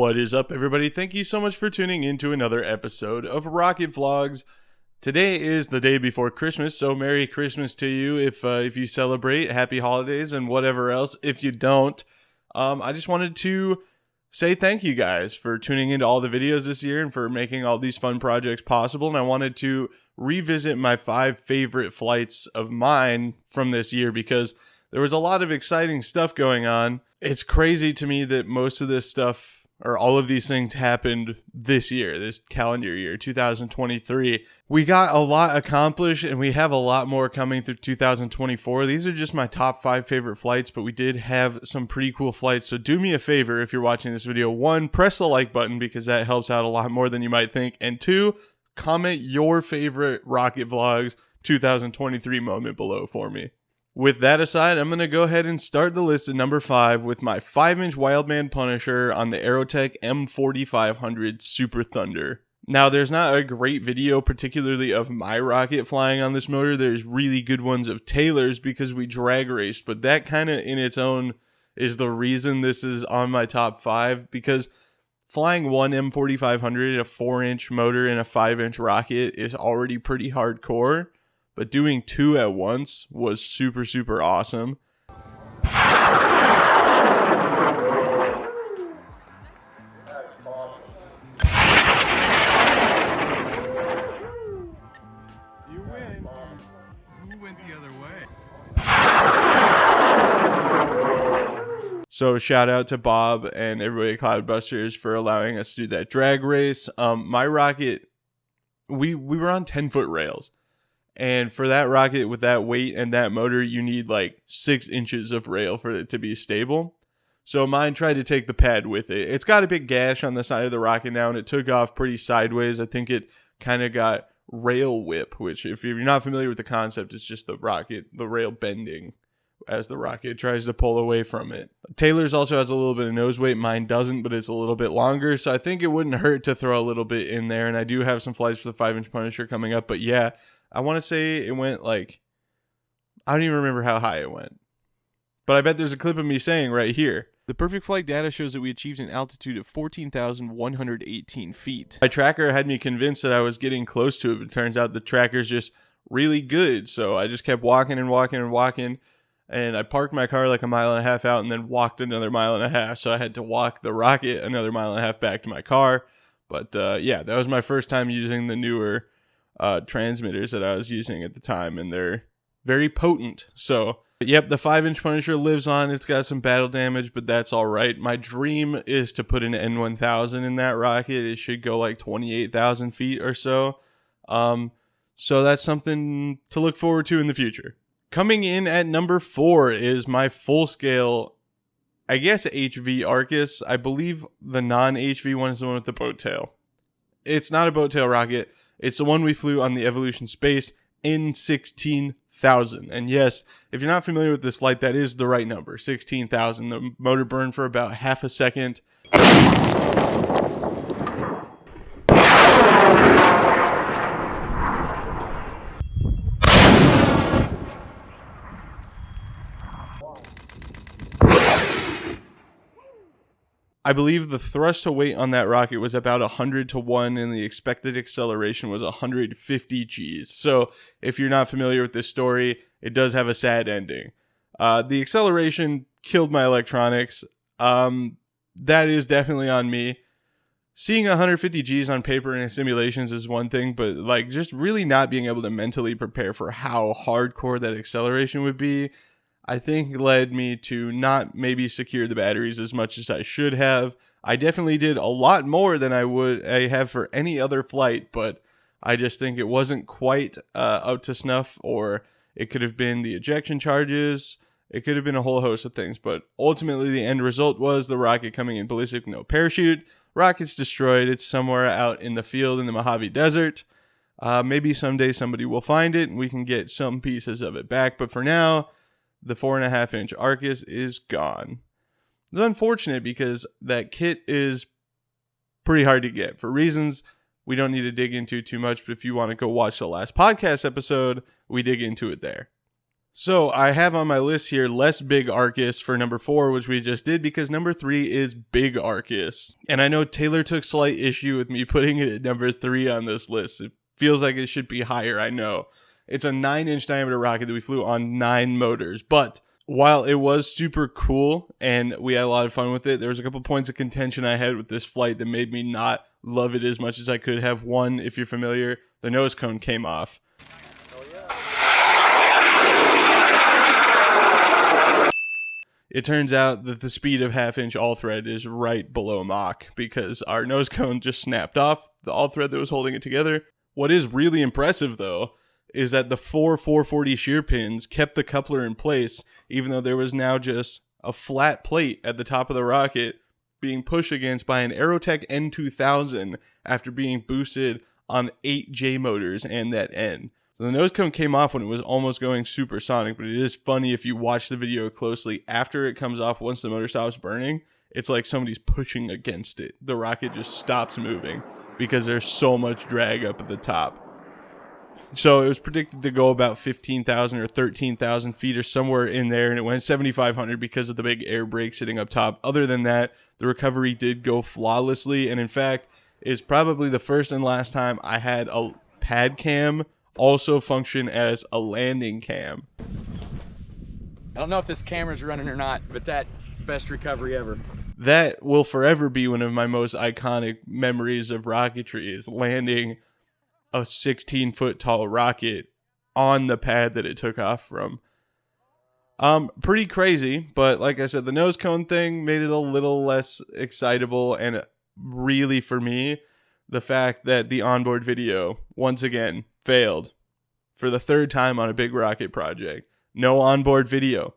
What is up, everybody? Thank you so much for tuning into another episode of Rocket Vlogs. Today is the day before Christmas, so Merry Christmas to you if you celebrate. Happy holidays and whatever else if you don't. I just wanted to say thank you guys for tuning into all the videos this year and for making all these fun projects possible. And I wanted to revisit my 5 favorite flights of mine from this year because there was a lot of exciting stuff going on. It's crazy to me that most of this stuff, or all of these things, happened this year, this calendar year, 2023. We got a lot accomplished and we have a lot more coming through 2024. These are just my top 5 favorite flights, but we did have some pretty cool flights. So do me a favor if you're watching this video. 1, press the like button because that helps out a lot more than you might think. And 2, comment your favorite Rocket Vlogs 2023 moment below for me. With that aside, I'm going to go ahead and start the list at number 5 with my 5-inch Wildman Punisher on the Aerotech M4500 Super Thunder. Now, there's not a great video, particularly of my rocket flying on this motor. There's really good ones of Taylor's because we drag raced, but that kind of in its own is the reason this is on my top 5, because flying one M4500, a 4-inch motor and a 5-inch rocket is already pretty hardcore. But doing 2 at once was super, super awesome. You win. Who went the other way? So shout out to Bob and everybody at Cloudbusters for allowing us to do that drag race. My rocket, we were on 10-foot rails. And for that rocket with that weight and that motor, you need like 6 inches of rail for it to be stable. So mine tried to take the pad with it. It's got a big gash on the side of the rocket now, and it took off pretty sideways. I think it kind of got rail whip, which if you're not familiar with the concept, it's just the rail bending as the rocket tries to pull away from it. Taylor's also has a little bit of nose weight. Mine doesn't, but it's a little bit longer. So I think it wouldn't hurt to throw a little bit in there. And I do have some flights for the 5-inch Punisher coming up. But yeah, I want to say it went like, I don't even remember how high it went. But I bet there's a clip of me saying right here. The perfect flight data shows that we achieved an altitude of 14,118 feet. My tracker had me convinced that I was getting close to it, but it turns out the tracker's just really good. So I just kept walking and walking and walking. And I parked my car like 1.5 miles out and then walked another 1.5 miles. So I had to walk the rocket another 1.5 miles back to my car. But yeah, that was my first time using the newer transmitters that I was using at the time, and they're very potent. So yep, the 5-inch Punisher lives on. It's got some battle damage, but that's all right. My dream is to put an N1000 in that rocket. It should go like 28,000 feet or so. So that's something to look forward to in the future. Coming in at number 4 is my full-scale, I guess, HV Arcus. I believe the non-HV one is the one with the boat tail. It's not a boat tail rocket. It's the one we flew on the Evolution Space N16,000. And yes, if you're not familiar with this flight, that is the right number, 16,000. The motor burned for about half a second. I believe the thrust to weight on that rocket was about 100 to 1, and the expected acceleration was 150 Gs. So if you're not familiar with this story, it does have a sad ending. The acceleration killed my electronics. That is definitely on me. Seeing 150 Gs on paper in simulations is one thing, but like just really not being able to mentally prepare for how hardcore that acceleration would be, I think led me to not maybe secure the batteries as much as I should have. I definitely did a lot more than I have for any other flight, but I just think it wasn't quite up to snuff, or it could have been the ejection charges. It could have been a whole host of things, but ultimately the end result was the rocket coming in ballistic with no parachute. Rocket's destroyed. It's somewhere out in the field in the Mojave Desert. Maybe someday somebody will find it and we can get some pieces of it back, but for now, the 4.5-inch Arcus is gone. It's unfortunate because that kit is pretty hard to get for reasons we don't need to dig into too much, but if you want to go watch the last podcast episode, we dig into it there. So I have on my list here less Big Arcus for number 4, which we just did, because number 3 is Big Arcus. And I know Taylor took slight issue with me putting it at number 3 on this list. It feels like it should be higher, I know. It's a 9-inch diameter rocket that we flew on 9 motors. But while it was super cool and we had a lot of fun with it, there was a couple points of contention I had with this flight that made me not love it as much as I could have. One, if you're familiar, the nose cone came off. It turns out that the speed of half-inch all-thread is right below Mach because our nose cone just snapped off the all-thread that was holding it together. What is really impressive, though, is that the 440 shear pins kept the coupler in place, even though there was now just a flat plate at the top of the rocket being pushed against by an Aerotech N2000 after being boosted on 8 J motors and that N. So the nose cone came off when it was almost going supersonic, but it is funny if you watch the video closely. After it comes off, once the motor stops burning, it's like somebody's pushing against it. The rocket just stops moving because there's so much drag up at the top. So it was predicted to go about 15,000 or 13,000 feet or somewhere in there, and it went 7,500 because of the big air brake sitting up top. Other than that, the recovery did go flawlessly, and in fact, is probably the first and last time I had a pad cam also function as a landing cam. I don't know if this camera's running or not, but that best recovery ever. That will forever be one of my most iconic memories of rocketry, is landing a 16-foot tall rocket on the pad that it took off from. Pretty crazy, but like I said, the nose cone thing made it a little less excitable, and really for me, the fact that the onboard video, once again, failed for the 3rd time on a big rocket project. No onboard video.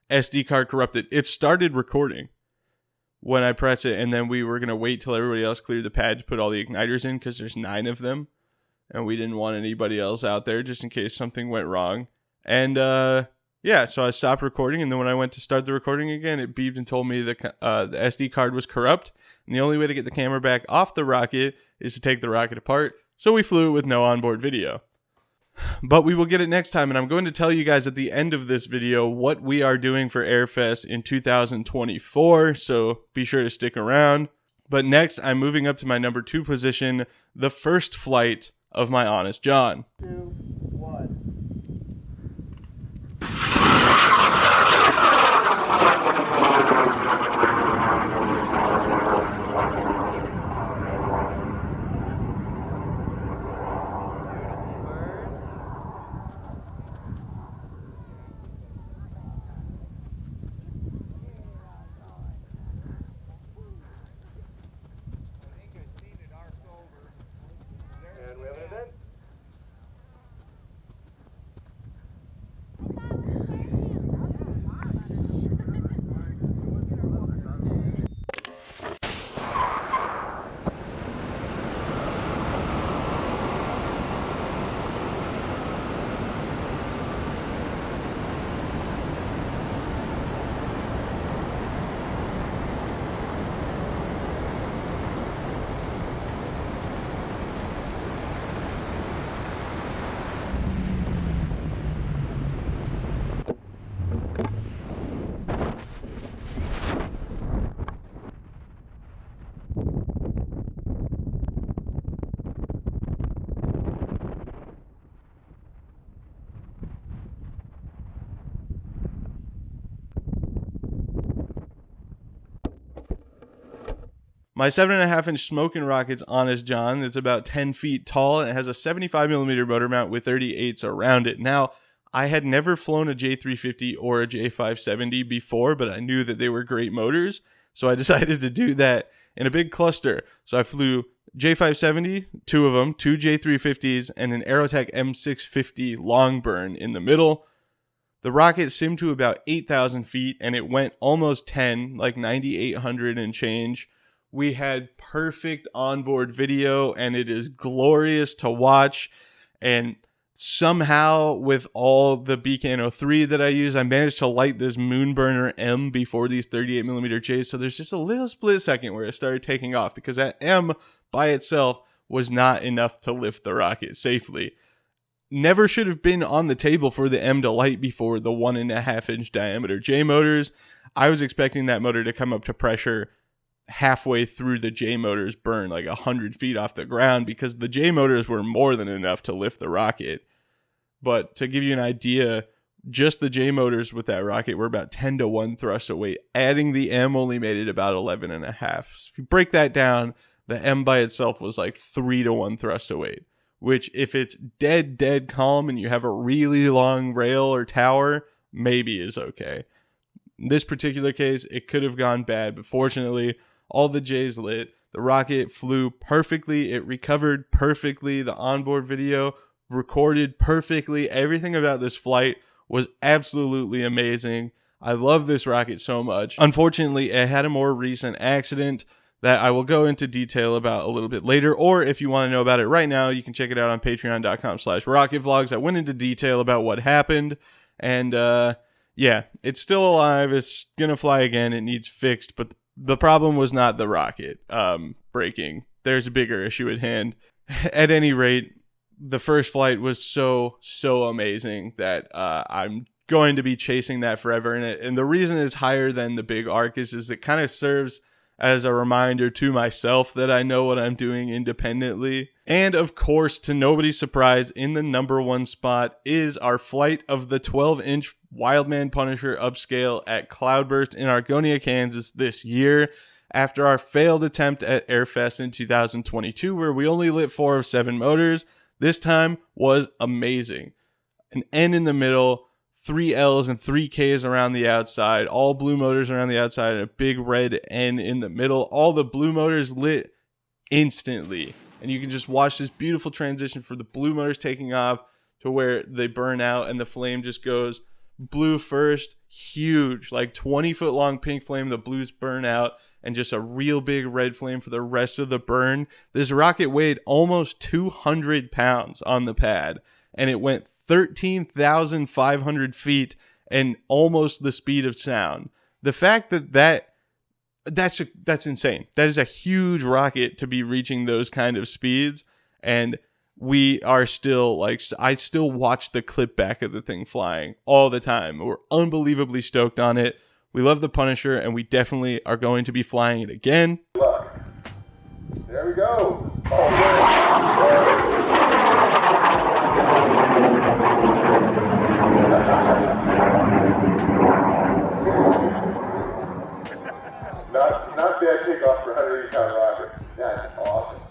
SD card corrupted. It started recording when I press it, and then we were going to wait till everybody else cleared the pad to put all the igniters in because there's 9 of them, and we didn't want anybody else out there just in case something went wrong. And yeah, so I stopped recording, and then when I went to start the recording again, it beeped and told me the SD card was corrupt, and the only way to get the camera back off the rocket is to take the rocket apart. So we flew it with no onboard video. But we will get it next time, and I'm going to tell you guys at the end of this video what we are doing for Airfest in 2024, so be sure to stick around. But next, I'm moving up to my number 2 position, the first flight of my Honest John. 2, 1. My 7.5-inch smoking rocket's Honest John. It's about 10 feet tall, and it has a 75mm motor mount with 38s around it. Now, I had never flown a J350 or a J570 before, but I knew that they were great motors, so I decided to do that in a big cluster. So I flew J570, 2 of them, 2 J350s, and an Aerotech M650 long burn in the middle. The rocket simmed to about 8,000 feet, and it went almost 10, like 9,800 and change. We had perfect onboard video, and it is glorious to watch. And somehow, with all the Beacon 03 that I use, I managed to light this Moonburner M before these 38mm Js. So there's just a little split second where it started taking off, because that M by itself was not enough to lift the rocket safely. never should have been on the table for the M to light before the 1.5-inch diameter J motors. I was expecting that motor to come up to pressure halfway through the J motors burn, like 100 feet off the ground, because the J motors were more than enough to lift the rocket. But to give you an idea, just the J motors with that rocket were about 10 to 1 thrust of weight. Adding the M only made it about 11.5. So if you break that down, the M by itself was like 3 to 1 thrust of weight, which if it's dead calm and you have a really long rail or tower, maybe is okay. In this particular case, it could have gone bad, but fortunately, all the J's lit. The rocket flew perfectly. It recovered perfectly. The onboard video recorded perfectly. Everything about this flight was absolutely amazing. I love this rocket so much. Unfortunately, it had a more recent accident that I will go into detail about a little bit later, or if you want to know about it right now, you can check it out on patreon.com/rocketvlogs. I went into detail about what happened, and yeah, it's still alive. It's gonna fly again. It needs fixed, but the problem was not the rocket breaking. There's a bigger issue at hand. At any rate, the first flight was so amazing that I'm going to be chasing that forever. And the reason it's higher than the big arc is it kind of serves as a reminder to myself that I know what I'm doing independently. And of course, to nobody's surprise, in the number 1 spot is our flight of the 12-inch Wildman Punisher upscale at Cloudburst in Argonia, Kansas this year, after our failed attempt at Airfest in 2022, where we only lit 4 of 7 motors. This time was amazing. An N in the middle, 3 L's and 3 K's around the outside, all blue motors around the outside, and a big red N in the middle. All the blue motors lit instantly. And you can just watch this beautiful transition for the blue motors taking off to where they burn out and the flame just goes blue first, huge, like 20-foot long pink flame, the blues burn out, and just a real big red flame for the rest of the burn. This rocket weighed almost 200 pounds on the pad, and it went 13,500 feet and almost the speed of sound. The fact that's insane. That is a huge rocket to be reaching those kind of speeds, and we are still I still watch the clip back of the thing flying all the time. We're unbelievably stoked on it. We love the Punisher, and we definitely are going to be flying it again. There we go. Not bad takeoff for a 180-pound rocket. That's awesome.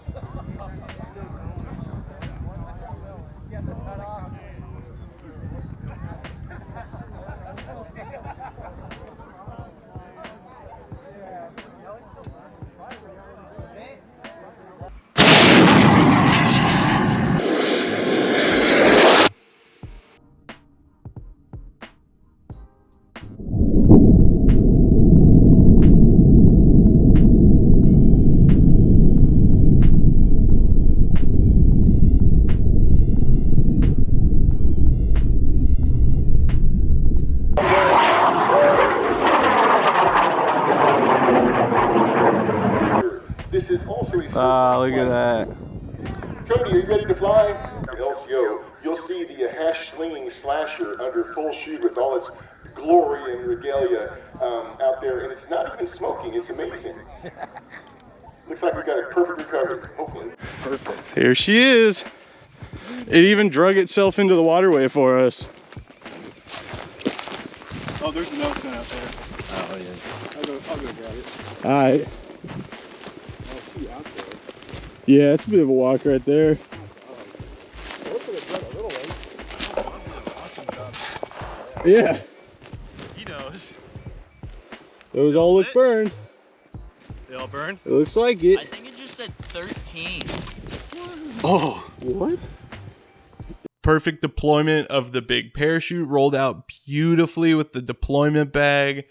This is also a Look at that. Cody, are you ready to fly? LCO, you'll see the hash-slinging slasher under full shoot with all its glory and regalia out there, and it's not even smoking. It's amazing. Looks like we got a perfect recovery, hopefully. Perfect. Here she is. It even drug itself into the waterway for us. Oh, there's an elephant out there. Oh, yeah. I'll go grab it. All right. I'll see out there. Yeah, it's a bit of a walk right there. Yeah. He knows. Those all look burned. They all burn? It looks like it. I think it just said 13. Oh, what? Perfect deployment of the big parachute, rolled out beautifully with the deployment bag.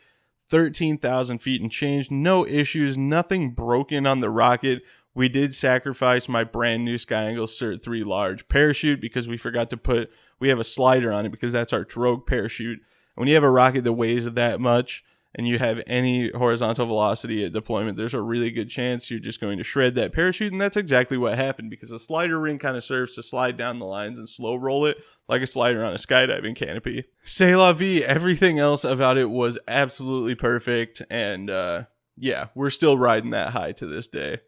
13,000 feet and change, no issues, nothing broken on the rocket. We did sacrifice my brand new SkyAngle Cert 3 large parachute because we forgot to we have a slider on it because that's our drogue parachute. And when you have a rocket that weighs that much and you have any horizontal velocity at deployment, there's a really good chance you're just going to shred that parachute. And that's exactly what happened, because a slider ring kind of serves to slide down the lines and slow roll it like a slider on a skydiving canopy. C'est la vie. Everything else about it was absolutely perfect. And yeah, we're still riding that high to this day.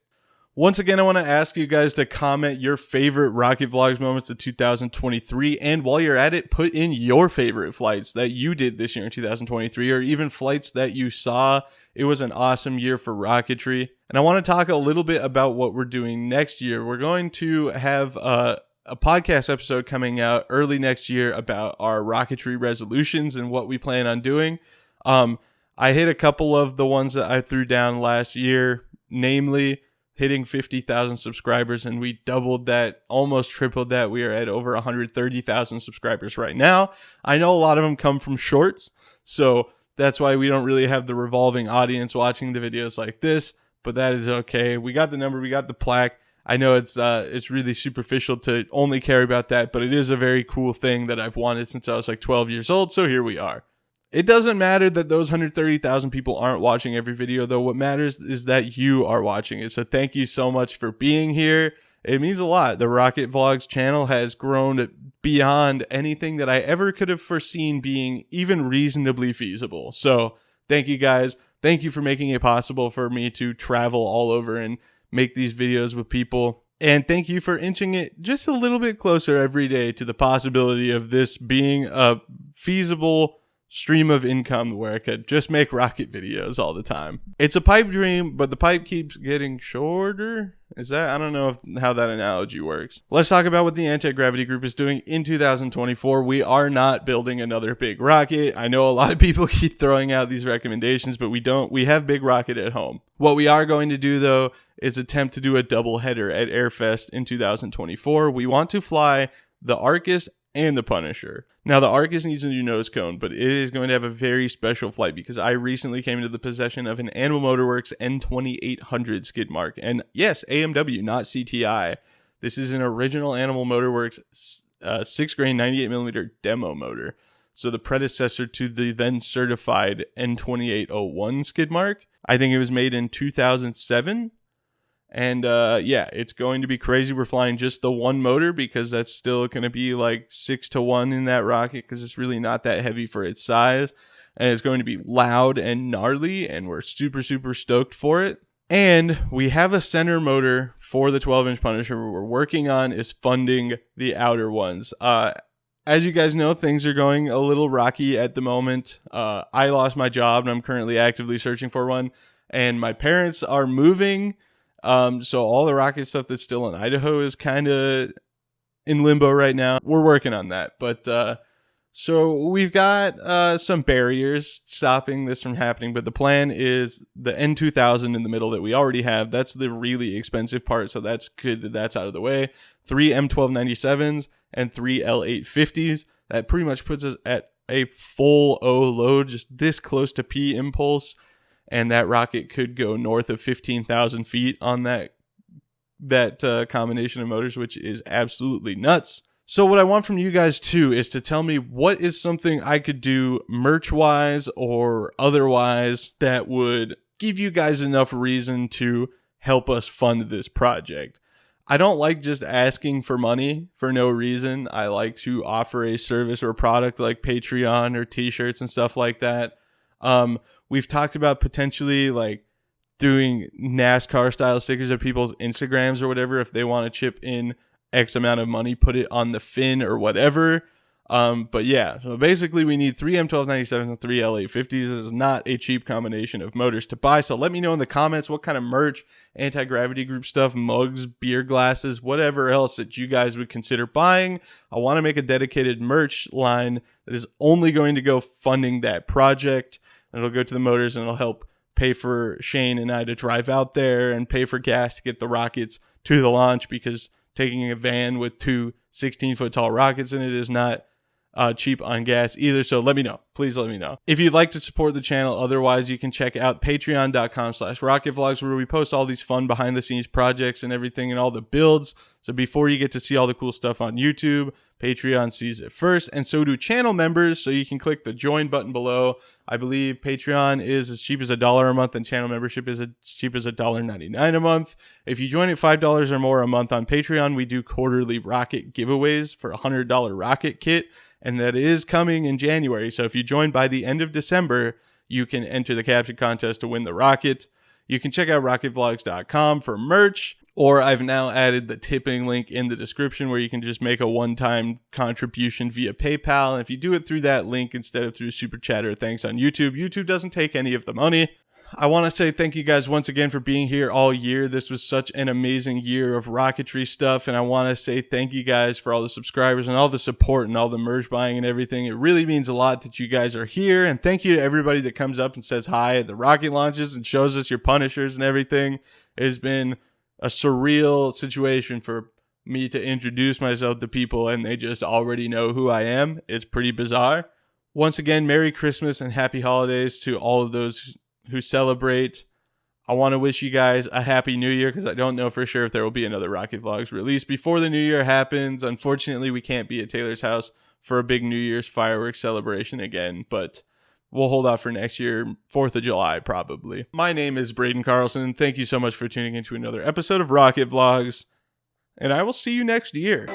Once again, I want to ask you guys to comment your favorite Rocket Vlogs moments of 2023. And while you're at it, put in your favorite flights that you did this year in 2023, or even flights that you saw. It was an awesome year for Rocketry. And I want to talk a little bit about what we're doing next year. We're going to have a podcast episode coming out early next year about our Rocketry resolutions and what we plan on doing. I hit a couple of the ones that I threw down last year, namely hitting 50,000 subscribers, and we doubled that, almost tripled that. We are at over 130,000 subscribers right now. I know a lot of them come from shorts, so that's why we don't really have the revolving audience watching the videos like this, but that is okay. We got the number, we got the plaque. I know it's really superficial to only care about that, but it is a very cool thing that I've wanted since I was like 12 years old, so here we are. It doesn't matter that those 130,000 people aren't watching every video, though. What matters is that you are watching it. So thank you so much for being here. It means a lot. The Rocket Vlogs channel has grown beyond anything that I ever could have foreseen being even reasonably feasible. So thank you guys. Thank you for making it possible for me to travel all over and make these videos with people. And thank you for inching it just a little bit closer every day to the possibility of this being a feasible stream of income where I could just make rocket videos all the time. It's a pipe dream, but the pipe keeps getting shorter. I don't know how that analogy works. Let's talk about what the Anti-Gravity Group is doing in 2024. We are not building another big rocket. I know a lot of people keep throwing out these recommendations, but we don't. We have big rocket at home. What we are going to do, though, is attempt to do a double header at Airfest in 2024. We want to fly the Arcus and the Punisher. Now, the Arcus needs a new nose cone, but it is going to have a very special flight because I recently came into the possession of an Animal Motorworks N2800 skid mark. And yes, AMW, not CTI. This is an original Animal Motorworks 6-grain 98mm demo motor. So the predecessor to the then certified N2801 skid mark. I think it was made in 2007. And yeah, it's going to be crazy. We're flying just the one motor because that's still going to be like 6-to-1 in that rocket because it's really not that heavy for its size. And it's going to be loud and gnarly, and we're super, super stoked for it. And we have a center motor for the 12-inch Punisher we're working on is funding the outer ones. As you guys know, things are going a little rocky at the moment. I lost my job, and I'm currently actively searching for one. And my parents are moving. So all the rocket stuff that's still in Idaho is kind of in limbo right now. We're working on that. But so we've got some barriers stopping this from happening. But the plan is the N2000 in the middle that we already have. That's the really expensive part. So that's good that that's out of the way. 3 M1297s and 3 L850s. That pretty much puts us at a full O load, just this close to P impulse. And that rocket could go north of 15,000 feet on that combination of motors, which is absolutely nuts. So what I want from you guys too is to tell me what is something I could do merch-wise or otherwise that would give you guys enough reason to help us fund this project. I don't like just asking for money for no reason. I like to offer a service or a product like Patreon or t-shirts and stuff like that. We've talked about potentially like doing NASCAR style stickers of people's Instagrams or whatever. If they want to chip in X amount of money, put it on the fin or whatever. But yeah, so basically we need 3 M1297s and 3 L850s. This is not a cheap combination of motors to buy. So let me know in the comments what kind of merch, Anti-Gravity Group stuff, mugs, beer glasses, whatever else that you guys would consider buying. I want to make a dedicated merch line that is only going to go funding that project. And it'll go to the motors and it'll help pay for Shane and I to drive out there and pay for gas to get the rockets to the launch, because taking a van with two 16-foot tall rockets in it is not cheap on gas either. So let me know. Please let me know. If you'd like to support the channel, otherwise you can check out patreon.com/rocketvlogs, where we post all these fun behind the scenes projects and everything and all the builds. So before you get to see all the cool stuff on YouTube, Patreon sees it first, and so do channel members. So you can click the join button below. I believe Patreon is as cheap as $1 a month, and channel membership is as cheap as $1.99 a month. If you join at $5 or more a month on Patreon, we do quarterly rocket giveaways for a $100 rocket kit, and that is coming in January. So if you join by the end of December, you can enter the capture contest to win the rocket. You can check out rocketvlogs.com for merch, or I've now added the tipping link in the description where you can just make a one-time contribution via PayPal. And if you do it through that link instead of through Super Chat or thanks on YouTube, YouTube doesn't take any of the money. I want to say thank you guys once again for being here all year. This was such an amazing year of Rocketry stuff, and I want to say thank you guys for all the subscribers and all the support and all the merch buying and everything. It really means a lot that you guys are here, and thank you to everybody that comes up and says hi at the rocket launches and shows us your Punishers and everything. It has been a surreal situation for me to introduce myself to people and they just already know who I am. It's pretty bizarre. Once again, Merry Christmas and Happy Holidays to all of those who celebrate. I want to wish you guys a Happy New Year, because I don't know for sure if there will be another Rocket Vlogs release before the New Year happens. Unfortunately, we can't be at Taylor's house for a big New Year's fireworks celebration again, but we'll hold off for next year, 4th of July, probably. My name is Braden Carlson. Thank you so much for tuning into another episode of Rocket Vlogs, and I will see you next year.